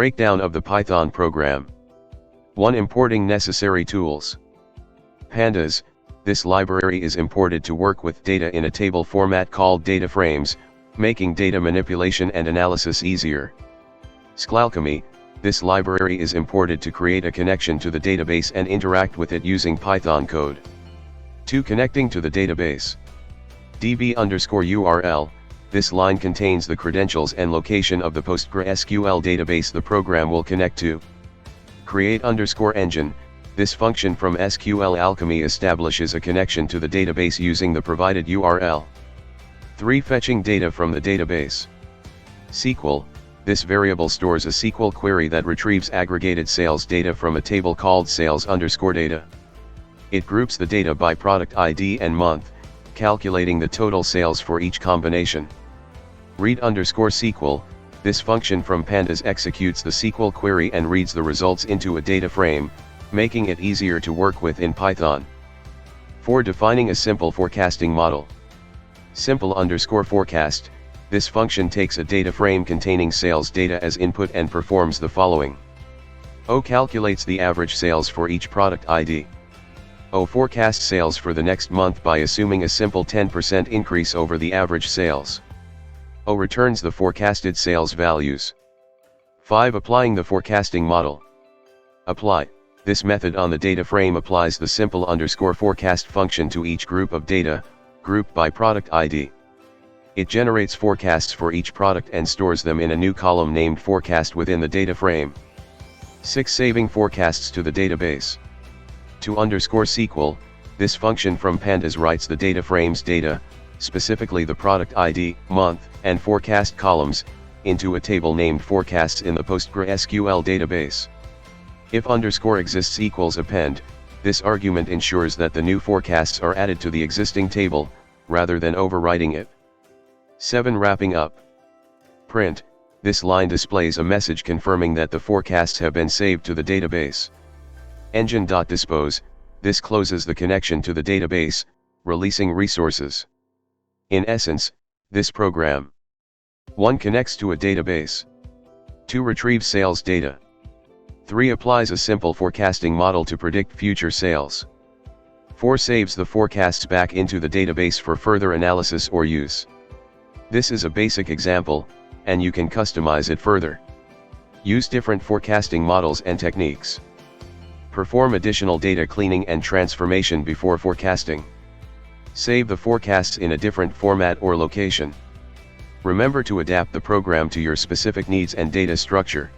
Breakdown of the Python program. 1. Importing necessary tools. Pandas. This library is imported to work with data in a table format called data frames, making data manipulation and analysis easier. Sclalchemy. This library is imported to create a connection to the database and interact with it using Python code. 2. Connecting to the database. DB_URL. This line contains the credentials and location of the PostgreSQL database the program will connect to. Create_engine. This function from SQL Alchemy establishes a connection to the database using the provided URL. 3. Fetching data from the database. SQL. This variable stores a SQL query that retrieves aggregated sales data from a table called sales_data. It groups the data by product ID and month, calculating the total sales for each combination. Read_SQL. This function from Pandas executes the SQL query and reads the results into a data frame, making it easier to work with in Python. 4. Defining a simple forecasting model. Simple_forecast. This function takes a data frame containing sales data as input and performs the following. O calculates the average sales for each product ID. O forecasts sales for the next month by assuming a simple 10% increase over the average sales. O returns the forecasted sales values. 5. Applying the forecasting model. Apply. This method on the data frame applies the simple_forecast function to each group of data, grouped by product ID. It generates forecasts for each product and stores them in a new column named forecast within the data frame. 6. Saving forecasts to the database. To_SQL, this function from Pandas writes the data frame's data, specifically the product ID, month, and forecast columns, into a table named forecasts in the PostgreSQL database. If _exists equals append, this argument ensures that the new forecasts are added to the existing table, rather than overwriting it. 7. Wrapping up. Print. This line displays a message confirming that the forecasts have been saved to the database. Engine.dispose. This closes the connection to the database, releasing resources. In essence, this program 1. Connects to a database. 2. Retrieves sales data. 3. Applies a simple forecasting model to predict future sales. 4. Saves the forecasts back into the database for further analysis or use. This is a basic example, and you can customize it further. Use different forecasting models and techniques. Perform additional data cleaning and transformation before forecasting. Save the forecasts in a different format or location. Remember to adapt the program to your specific needs and data structure.